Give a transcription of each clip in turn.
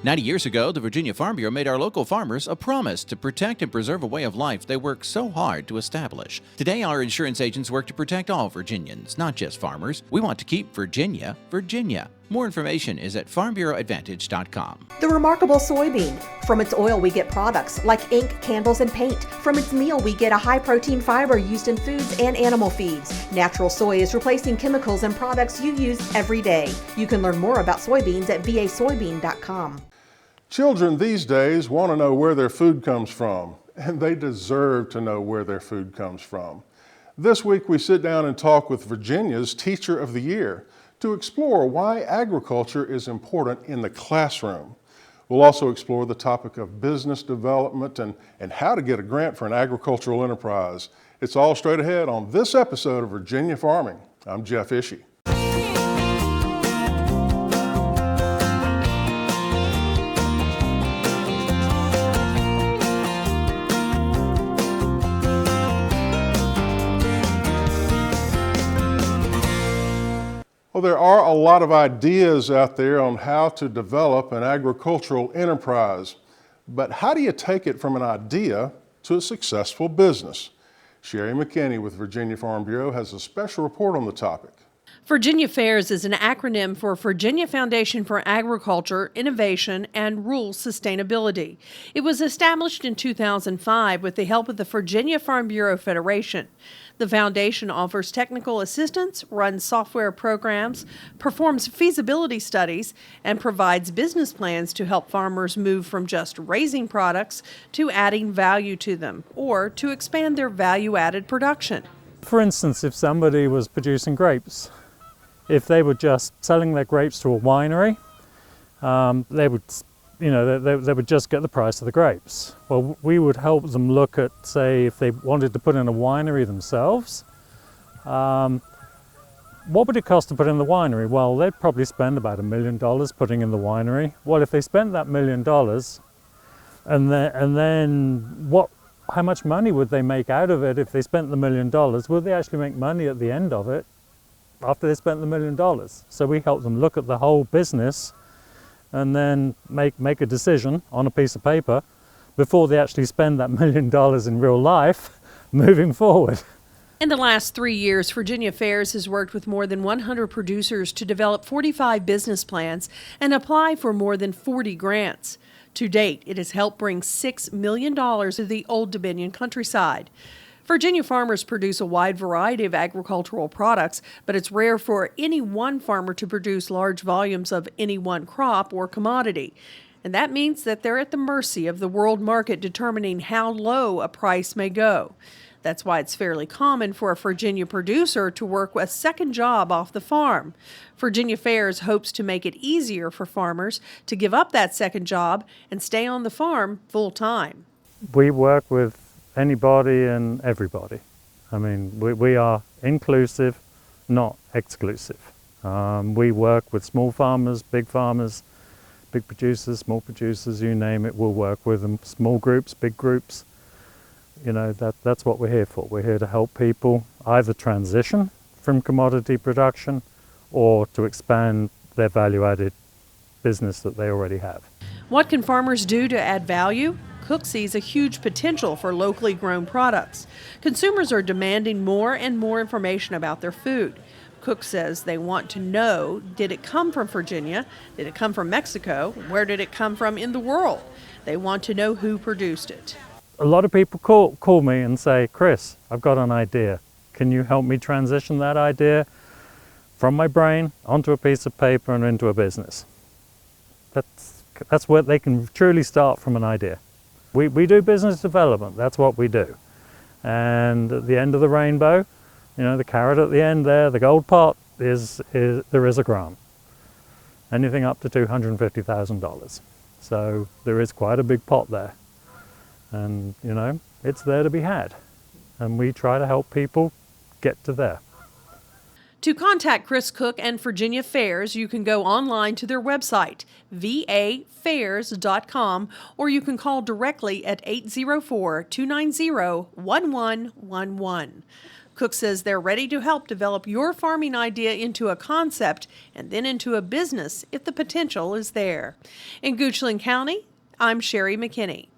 90 years ago, the Virginia Farm Bureau made our local farmers a promise to protect and preserve a way of life they worked so hard to establish. Today, our insurance agents work to protect all Virginians, not just farmers. We want to keep Virginia, Virginia. More information is at farmbureauadvantage.com. The remarkable soybean. From its oil, we get products like ink, candles, and paint. From its meal, we get a high-protein fiber used in foods and animal feeds. Natural soy is replacing chemicals and products you use every day. You can learn more about soybeans at vasoybean.com. Children these days want to know where their food comes from, and they deserve to know where their food comes from. This week, we sit down and talk with Virginia's Teacher of the Year to explore why agriculture is important in the classroom. We'll also explore the topic of business development and how to get a grant for an agricultural enterprise. It's all straight ahead on this episode of Virginia Farming. I'm Jeff Ishii. Well, there are a lot of ideas out there on how to develop an agricultural enterprise, but how do you take it from an idea to a successful business? Sherry McKinney with Virginia Farm Bureau has a special report on the topic. Virginia FAIRS is an acronym for Virginia Foundation for Agriculture, Innovation, and Rural Sustainability. It was established in 2005 with the help of the Virginia Farm Bureau Federation. The foundation offers technical assistance, runs software programs, performs feasibility studies, and provides business plans to help farmers move from just raising products to adding value to them, or to expand their value-added production. For instance, if somebody was producing grapes, if they were just selling their grapes to a winery, they would just get the price of the grapes. Well, we would help them look at, say, if they wanted to put in a winery themselves, what would it cost to put in the winery? Well, they'd probably spend about $1 million putting in the winery. Well, if they spent that $1 million, and then how much money would they make out of it if they spent the $1 million? Would they actually make money at the end of it after they spent the $1 million? So we help them look at the whole business and then make a decision on a piece of paper before they actually spend that $1 million in real life moving forward. In the last 3 years, Virginia FAIRS has worked with more than 100 producers to develop 45 business plans and apply for more than 40 grants. To date, it has helped bring $6 million to the Old Dominion countryside. Virginia farmers produce a wide variety of agricultural products, but it's rare for any one farmer to produce large volumes of any one crop or commodity. And that means that they're at the mercy of the world market determining how low a price may go. That's why it's fairly common for a Virginia producer to work a second job off the farm. Virginia FAIRS hopes to make it easier for farmers to give up that second job and stay on the farm full time. We work with anybody and everybody. I mean, we are inclusive, not exclusive. We work with small farmers, big producers, small producers, you name it, we'll work with them. Small groups, big groups. You know, that's what we're here for. We're here to help people either transition from commodity production or to expand their value-added business that they already have. What can farmers do to add value? Cook sees a huge potential for locally grown products. Consumers are demanding more and more information about their food. Cook says they want to know, did it come from Virginia? Did it come from Mexico? Where did it come from in the world? They want to know who produced it. A lot of people call me and say, Chris, I've got an idea. Can you help me transition that idea from my brain onto a piece of paper and into a business? That's where they can truly start from an idea. We do business development, that's what we do. And at the end of the rainbow, you know, the carrot at the end there, the gold pot, there is a grant. Anything up to $250,000. So there is quite a big pot there. And, you know, it's there to be had. And we try to help people get to there. To contact Chris Cook and Virginia FAIRS, you can go online to their website, vafairs.com, or you can call directly at 804-290-1111. Cook says they're ready to help develop your farming idea into a concept and then into a business if the potential is there. In Goochland County, I'm Sherry McKinney.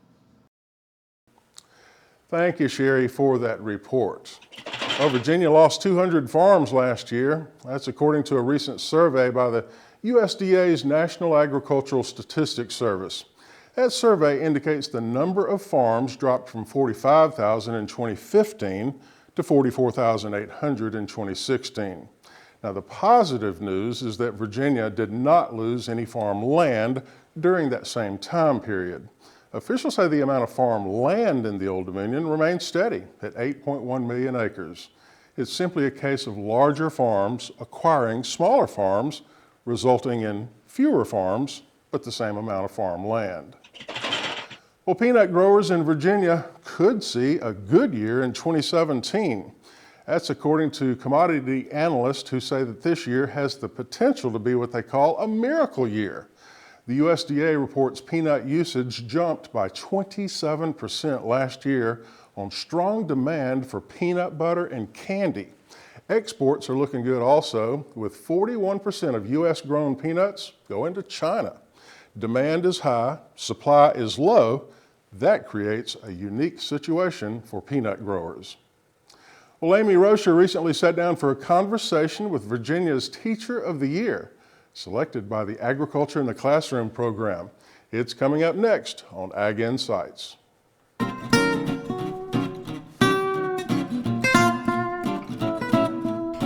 Thank you, Sherry, for that report. Well, Virginia lost 200 farms last year. That's according to a recent survey by the USDA's National Agricultural Statistics Service. That survey indicates the number of farms dropped from 45,000 in 2015 to 44,800 in 2016. Now, the positive news is that Virginia did not lose any farm land during that same time period. Officials say the amount of farm land in the Old Dominion remains steady at 8.1 million acres. It's simply a case of larger farms acquiring smaller farms, resulting in fewer farms, but the same amount of farm land. Well, peanut growers in Virginia could see a good year in 2017. That's according to commodity analysts who say that this year has the potential to be what they call a miracle year. The USDA reports peanut usage jumped by 27% last year on strong demand for peanut butter and candy. Exports are looking good also, with 41% of U.S. grown peanuts going to China. Demand is high, supply is low. That creates a unique situation for peanut growers. Well, Amy Rocher recently sat down for a conversation with Virginia's Teacher of the Year, selected by the Agriculture in the Classroom program. It's coming up next on Ag Insights.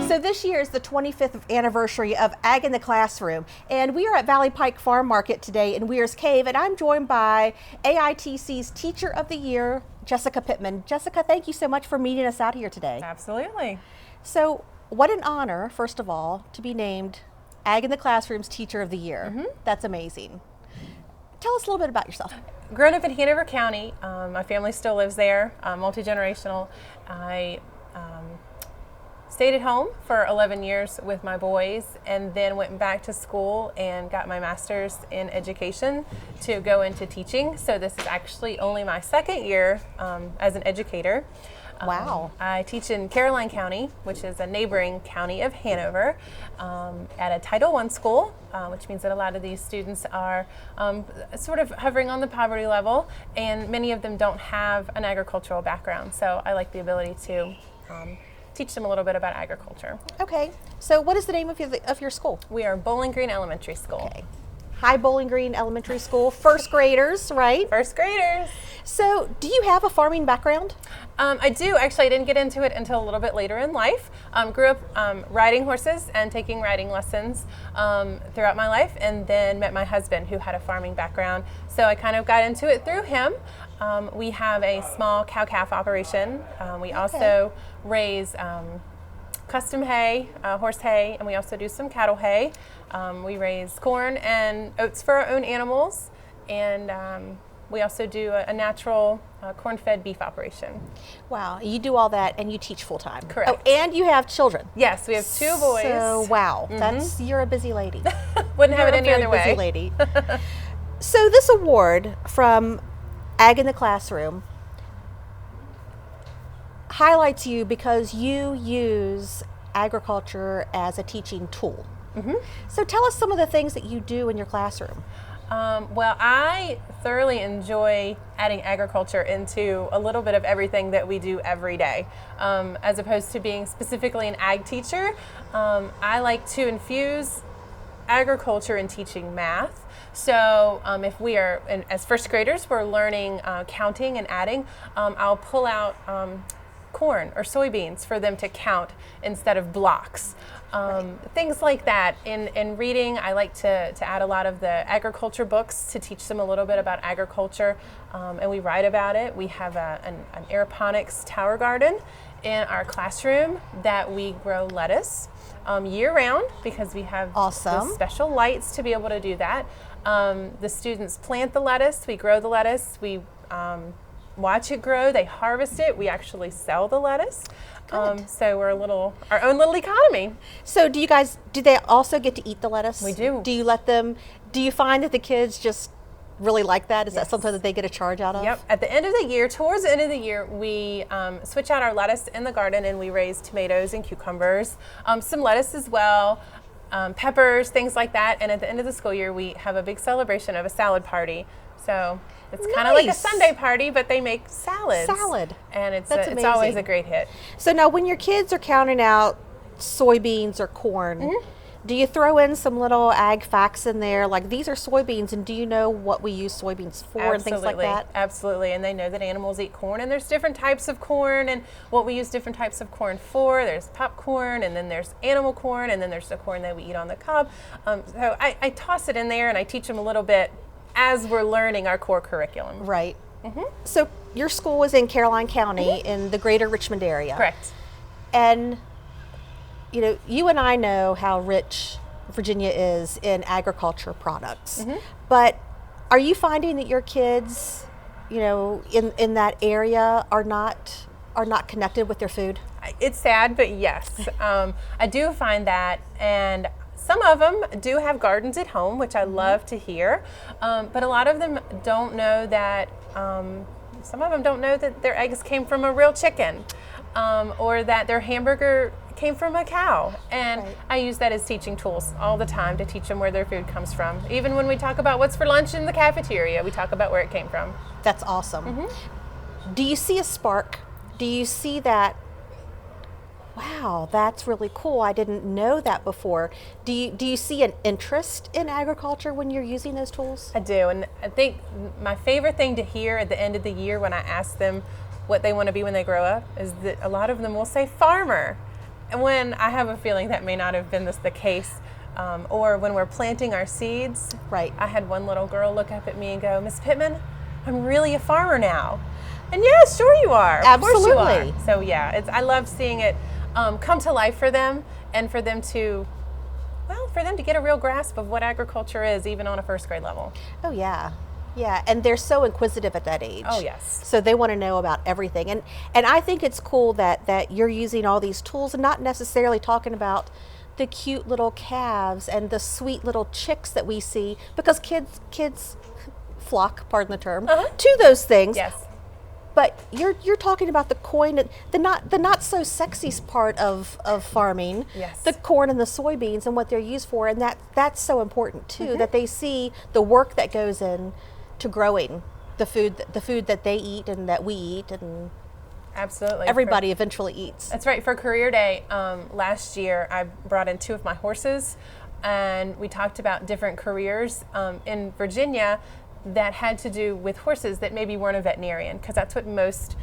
So this year is the 25th anniversary of Ag in the Classroom, and we are at Valley Pike Farm Market today in Weir's Cave, and I'm joined by AITC's Teacher of the Year, Jessica Pittman. Jessica, thank you so much for meeting us out here today. Absolutely. So what an honor, first of all, to be named Ag in the Classroom's Teacher of the Year. That's amazing. Tell us a little bit about yourself. Grown up in Hanover County, my family still lives there, multi-generational. I stayed at home for 11 years with my boys and then went back to school and got my master's in education to go into teaching. So this is actually only my second year as an educator. Wow. I teach in Caroline County, which is a neighboring county of Hanover, at a Title I school, which means that a lot of these students are sort of hovering on the poverty level, and many of them don't have an agricultural background. So I like the ability to teach them a little bit about agriculture. Okay, so what is the name of your school? We are Bowling Green Elementary School. Okay. Hi Bowling Green Elementary School, first graders, right? First graders. So do you have a farming background? I do. Actually, I didn't get into it until a little bit later in life. Grew up riding horses and taking riding lessons throughout my life, and then met my husband who had a farming background. So I kind of got into it through him. We have a small cow-calf operation. We also raise custom hay, horse hay, and we also do some cattle hay. We raise corn and oats for our own animals, and we also do a natural corn-fed beef operation. Wow, you do all that and you teach full-time. Correct. Oh, and you have children. Yes, we have two boys. So, wow, you're a busy lady. Wouldn't have it any You're a other very busy way. lady. So this award from Ag in the Classroom highlights you because you use agriculture as a teaching tool. So tell us some of the things that you do in your classroom. Well, I thoroughly enjoy adding agriculture into a little bit of everything that we do every day. As opposed to being specifically an ag teacher, I like to infuse agriculture in teaching math. So if we are, as first graders, we're learning counting and adding, I'll pull out corn or soybeans for them to count instead of blocks. Things like that. In reading, I like to add a lot of the agriculture books to teach them a little bit about agriculture, and we write about it. We have an aeroponics tower garden in our classroom that we grow lettuce year-round because we have the special lights to be able to do that. The students plant the lettuce, we grow the lettuce, we watch it grow, they harvest it, we actually sell the lettuce. So we're our own little economy. So do they also get to eat the lettuce? We do. Do you find that the kids just really like that? Is that Yes. something that they get a charge out of? Yep. At the end of the year, towards the end of the year, we switch out our lettuce in the garden and we raise tomatoes and cucumbers, some lettuce as well, peppers, things like that. And at the end of the school year, we have a big celebration of a salad party. So it's kind of like a Nice. Sunday party, but they make salads. Salad. And it's That's it's always amazing. a great hit. So now when your kids are counting out soybeans or corn, Mm-hmm. do you throw in some little ag facts in there, like these are soybeans, and do you know what we use soybeans for and things like that? Absolutely. And they know that animals eat corn, and there's different types of corn and what we use different types of corn for. There's popcorn, and then there's animal corn, and then there's the corn that we eat on the cob. So I toss it in there and I teach them a little bit as we're learning our core curriculum. Right. So your school is in Caroline County in the greater Richmond area. Correct. And you know, you and I know how rich Virginia is in agriculture products. But are you finding that your kids, you know, in that area are not connected with their food? It's sad, but yes. I do find that, and some of them do have gardens at home, which I love to hear. But a lot of them don't know that, some of them don't know that their eggs came from a real chicken, or that their hamburger came from a cow. And I use that as teaching tools all the time to teach them where their food comes from. Even when we talk about what's for lunch in the cafeteria, we talk about where it came from. That's awesome. Do you see a spark? Do you see that, wow, that's really cool, I didn't know that before? Do you see an interest in agriculture when you're using those tools? I do, and I think my favorite thing to hear at the end of the year when I ask them what they want to be when they grow up is that a lot of them will say farmer. And when I have a feeling that may not have been the case, or when we're planting our seeds, Right. I had one little girl look up at me and go, "Miss Pittman, I'm really a farmer now." And yeah, sure you are. Of course you Absolutely. are. So yeah, I love seeing it come to life for them, and for them to get a real grasp of what agriculture is, even on a first grade level. Oh yeah. Yeah, and they're so inquisitive at that age. Oh, yes. So they want to know about everything. And I think it's cool that you're using all these tools and not necessarily talking about the cute little calves and the sweet little chicks that we see, because kids flock, pardon the term, to those things. Yes. But you're talking about the corn, the not so sexy part of farming, Yes. the corn and the soybeans and what they're used for, and that's so important too, that they see the work that goes in to growing the food that they eat and that we eat and Absolutely. everybody eventually eats. That's right. For Career Day last year, I brought in 2 of my horses, and we talked about different careers in Virginia that had to do with horses that maybe weren't a veterinarian, because that's what most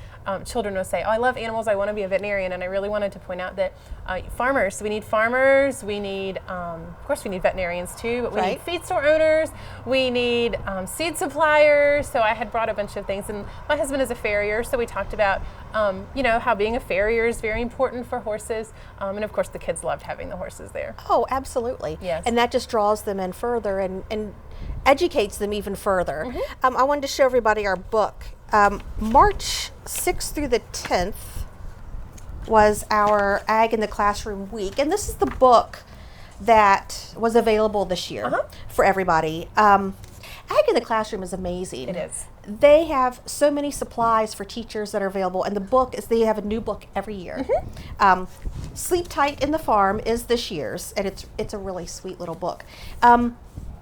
children will say. "Oh, I love animals, I want to be a veterinarian." And I really wanted to point out that farmers, we need farmers, we need, of course we need veterinarians too, but we need Right. feed store owners, we need seed suppliers. So I had brought a bunch of things, and my husband is a farrier, so we talked about how being a farrier is very important for horses, and of course the kids loved having the horses there. Oh, absolutely. Yes. And that just draws them in further and educates them even further. I wanted to show everybody our book. March 6th through the 10th was our Ag in the Classroom week, and this is the book that was available this year for everybody. Ag in the Classroom is amazing. It is. They have so many supplies for teachers that are available, and the book is, they have a new book every year. Sleep Tight in the Farm is this year's, and it's a really sweet little book.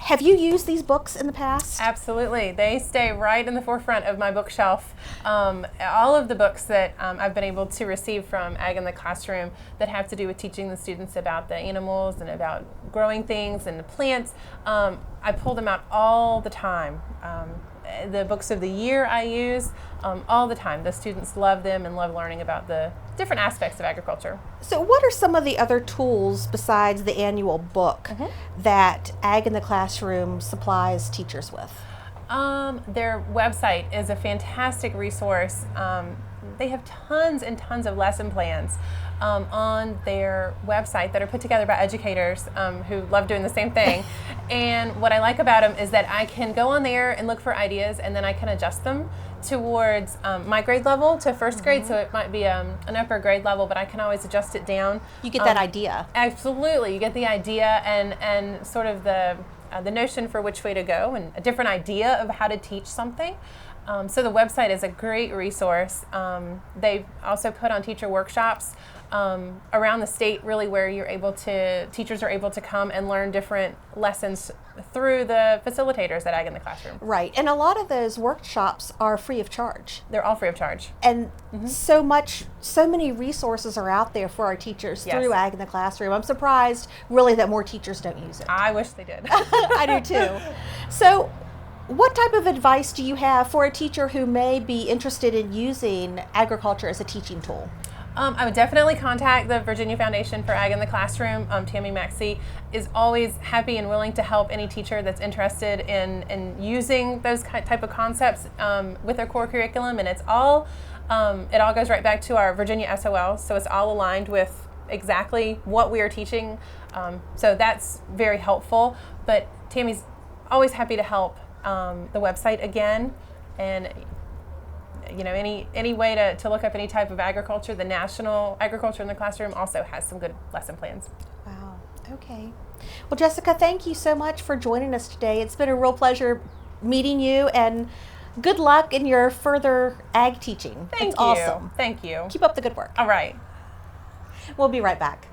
Have you used these books in the past? Absolutely. They stay right in the forefront of my bookshelf. All of the books that I've been able to receive from Ag in the Classroom that have to do with teaching the students about the animals and about growing things and the plants, I pull them out all the time. The books of the year I use all the time. The students love them and love learning about the different aspects of agriculture. So what are some of the other tools besides the annual book that Ag in the Classroom supplies teachers with? Their website is a fantastic resource. They have tons and tons of lesson plans. on their website that are put together by educators who love doing the same thing. And what I like about them is that I can go on there and look for ideas, and then I can adjust them towards my grade level to first grade, so it might be an upper grade level, but I can always adjust it down. You get that idea. Absolutely, you get the idea and sort of the notion for which way to go and a different idea of how to teach something. So the website is a great resource. They've also put on teacher workshops around the state, really, where teachers are able to come and learn different lessons through the facilitators at Ag in the Classroom. Right, and a lot of those workshops are free of charge. They're all free of charge. And so many resources are out there for our teachers through Ag in the Classroom. I'm surprised, really, that more teachers don't use it. I wish they did. I do too. So, what type of advice do you have for a teacher who may be interested in using agriculture as a teaching tool? I would definitely contact the Virginia Foundation for Ag in the Classroom. Tammy Maxey is always happy and willing to help any teacher that's interested in using those type of concepts with their core curriculum, and it all goes right back to our Virginia SOL, so it's all aligned with exactly what we are teaching, so that's very helpful. But Tammy's always happy to help. The website again, and any way to look up any type of agriculture. The National Agriculture in the Classroom also has some good lesson plans. Wow. Okay. Well, Jessica, thank you so much for joining us today. It's been a real pleasure meeting you, and good luck in your further ag teaching. Thank It's you. awesome. Thank you. Keep up the good work. All right. We'll be right back.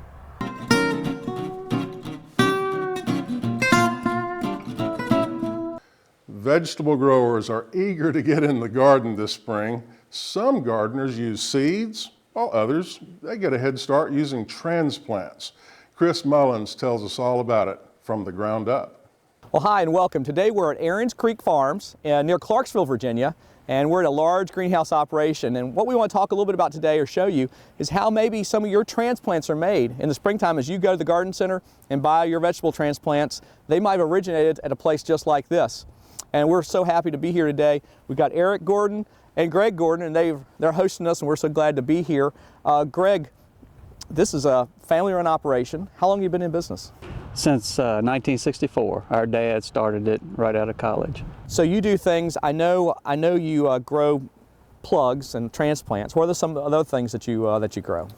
Vegetable growers are eager to get in the garden this spring. Some gardeners use seeds, while others, they get a head start using transplants. Chris Mullins tells us all about it from the ground up. Well, hi and welcome. Today we're at Aaron's Creek Farms near Clarksville, Virginia, and we're at a large greenhouse operation. And what we want to talk a little bit about today or show you is how maybe some of your transplants are made. In the springtime, as you go to the garden center and buy your vegetable transplants, they might have originated at a place just like this. And we're so happy to be here today. We've got Eric Gordon and Greg Gordon, and they're hosting us, and we're so glad to be here. Greg, this is a family-run operation. How long have you been in business? Since 1964. Our dad started it right out of college. So you do things. I know you grow plugs and transplants. What are some other things that you grow?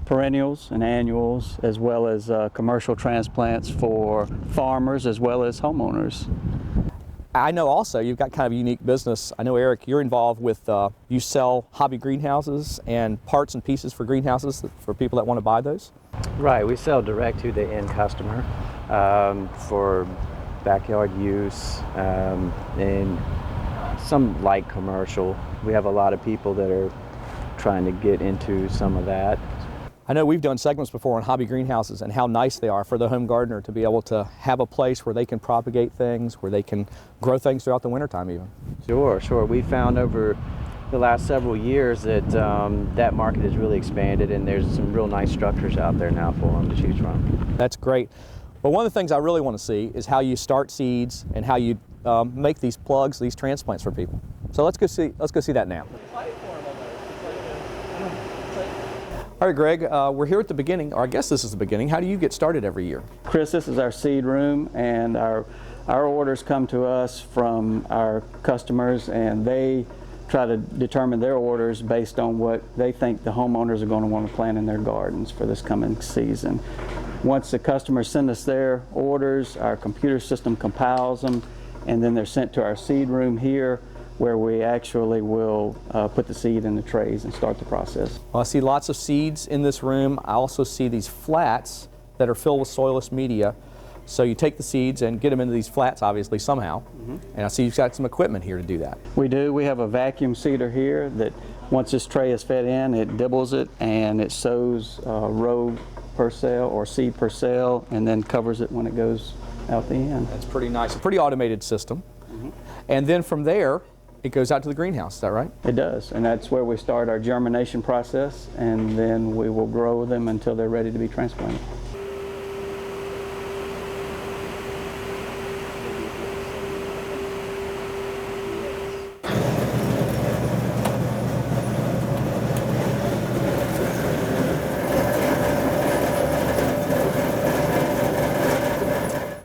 Perennials and annuals, as well as commercial transplants for farmers as well as homeowners. I know also you've got kind of a unique business. I know, Eric, you're involved with, you sell hobby greenhouses and parts and pieces for greenhouses for people that want to buy those? Right, we sell direct to the end customer for backyard use and some light commercial. We have a lot of people that are trying to get into some of that. I know we've done segments before on hobby greenhouses and how nice they are for the home gardener to be able to have a place where they can propagate things, where they can grow things throughout the wintertime even. Sure. We found over the last several years that that market has really expanded, and there's some real nice structures out there now for them to choose from. That's great. But one of the things I really want to see is how you start seeds and how you make these plugs, these transplants for people. So let's go see that now. All right, Greg, we're here at the beginning, or I guess this is the beginning. How do you get started every year? Chris, this is our seed room, and our orders come to us from our customers, and they try to determine their orders based on what they think the homeowners are going to want to plant in their gardens for this coming season. Once the customers send us their orders, our computer system compiles them, and then they're sent to our seed room here, where we actually will put the seed in the trays and start the process. Well, I see lots of seeds in this room. I also see these flats that are filled with soilless media. So you take the seeds and get them into these flats, obviously, somehow. And I see you've got some equipment here to do that. We do. We have a vacuum seeder here that once this tray is fed in, it dibbles it and it sows row per cell or seed per cell, and then covers it when it goes out the end. That's pretty nice. A pretty automated system. And then from there, it goes out to the greenhouse, is that right? It does, and that's where we start our germination process, and then we will grow them until they're ready to be transplanted.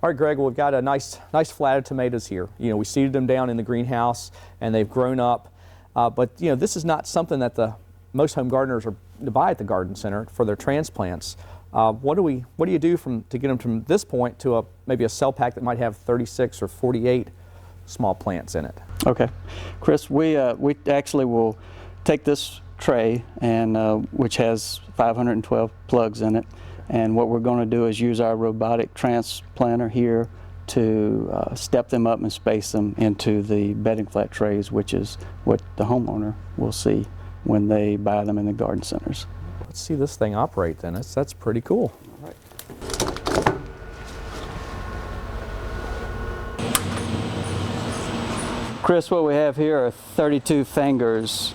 All right, Greg, well, we've got a nice flat of tomatoes here. You know, we seeded them down in the greenhouse and they've grown up. But you know, this is not something that most home gardeners are to buy at the garden center for their transplants. What do you do to get them from this point to maybe a cell pack that might have 36 or 48 small plants in it? Okay, Chris, we actually will take this tray and which has 512 plugs in it, and what we're going to do is use our robotic transplanter here to step them up and space them into the bedding flat trays, which is what the homeowner will see when they buy them in the garden centers. Let's see this thing operate then. That's pretty cool. All right. Chris, what we have here are 32 fingers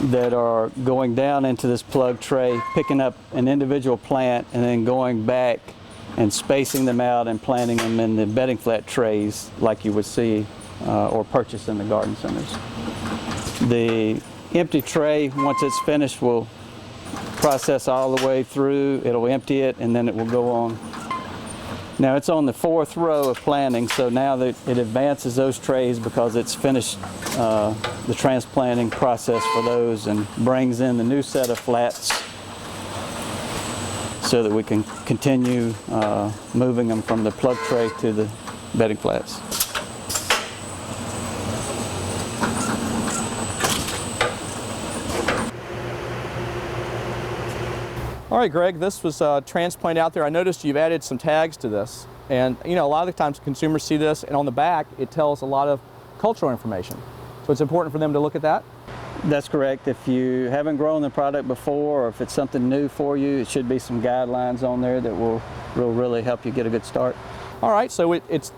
that are going down into this plug tray, picking up an individual plant and then going back and spacing them out and planting them in the bedding flat trays like you would see or purchase in the garden centers. The empty tray, once it's finished, will process all the way through. It'll empty it and then it will go on. Now it's on the 4th row of planting, so now that it advances those trays because it's finished the transplanting process for those and brings in the new set of flats so that we can continue moving them from the plug tray to the bedding flats. All right, Greg, this was transplant out there. I noticed you've added some tags to this. And you know, a lot of the times consumers see this and on the back it tells a lot of cultural information. So it's important for them to look at that? That's correct. If you haven't grown the product before or if it's something new for you, it should be some guidelines on there that will really help you get a good start. All right, so it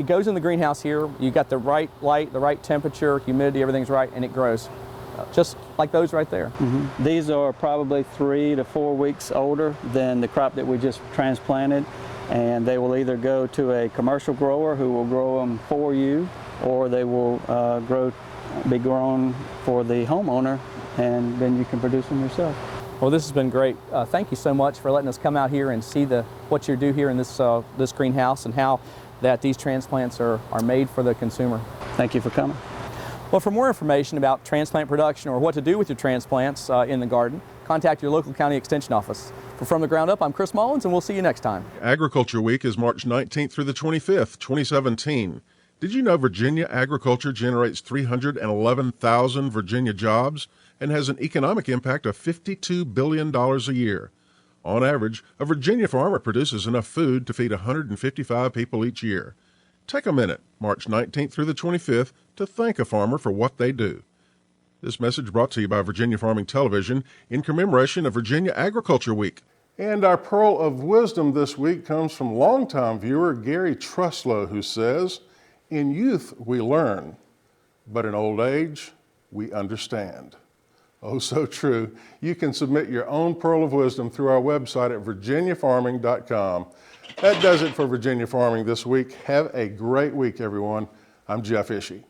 goes in the greenhouse here. You got the right light, the right temperature, humidity, everything's right, and it grows. Just like those right there. Mm-hmm. These are probably 3 to 4 weeks older than the crop that we just transplanted, and they will either go to a commercial grower who will grow them for you, or they will be grown for the homeowner, and then you can produce them yourself. Well, this has been great. Thank you so much for letting us come out here and see what you do here in this greenhouse and how that these transplants are made for the consumer. Thank you for coming. Well, for more information about transplant production or what to do with your transplants in the garden, contact your local county extension office. For From the Ground Up, I'm Chris Mullins, and we'll see you next time. Agriculture Week is March 19th through the 25th, 2017. Did you know Virginia agriculture generates 311,000 Virginia jobs and has an economic impact of $52 billion a year? On average, a Virginia farmer produces enough food to feed 155 people each year. Take a minute, March 19th through the 25th, to thank a farmer for what they do. This message brought to you by Virginia Farming Television in commemoration of Virginia Agriculture Week. And our pearl of wisdom this week comes from longtime viewer Gary Truslow, who says, "In youth we learn, but in old age we understand." Oh, so true. You can submit your own pearl of wisdom through our website at virginiafarming.com. That does it for Virginia Farming this week. Have a great week, everyone. I'm Jeff Ishii.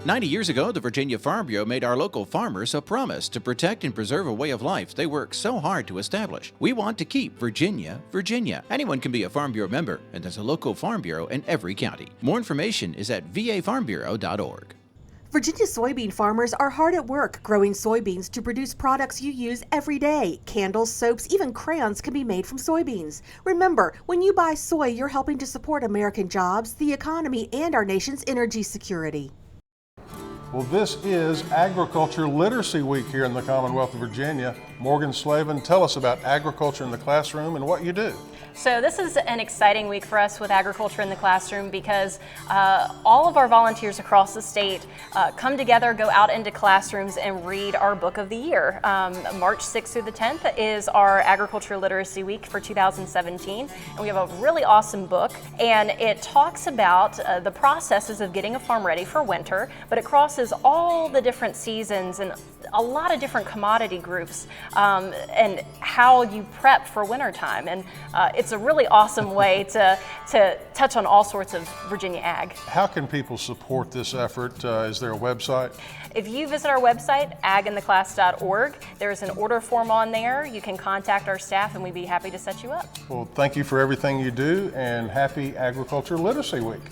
"90 years ago, the Virginia Farm Bureau made our local farmers a promise to protect and preserve a way of life they work so hard to establish. We want to keep Virginia, Virginia. Anyone can be a Farm Bureau member, and there's a local Farm Bureau in every county. More information is at vafarmbureau.org. Virginia soybean farmers are hard at work growing soybeans to produce products you use every day. Candles, soaps, even crayons can be made from soybeans. Remember, when you buy soy, you're helping to support American jobs, the economy, and our nation's energy security. Well, this is Agriculture Literacy Week here in the Commonwealth of Virginia. Morgan Slavin, tell us about agriculture in the classroom and what you do. So this is an exciting week for us with agriculture in the classroom because all of our volunteers across the state come together, go out into classrooms and read our book of the year. March 6th through the 10th is our Agriculture Literacy Week for 2017, and we have a really awesome book, and it talks about the processes of getting a farm ready for winter, but it crosses all the different seasons and a lot of different commodity groups and how you prep for wintertime. And it's a really awesome way to touch on all sorts of Virginia ag. How can people support this effort? Is there a website? If you visit our website, agintheclass.org, there's an order form on there. You can contact our staff and we'd be happy to set you up. Well, thank you for everything you do, and happy Agriculture Literacy Week.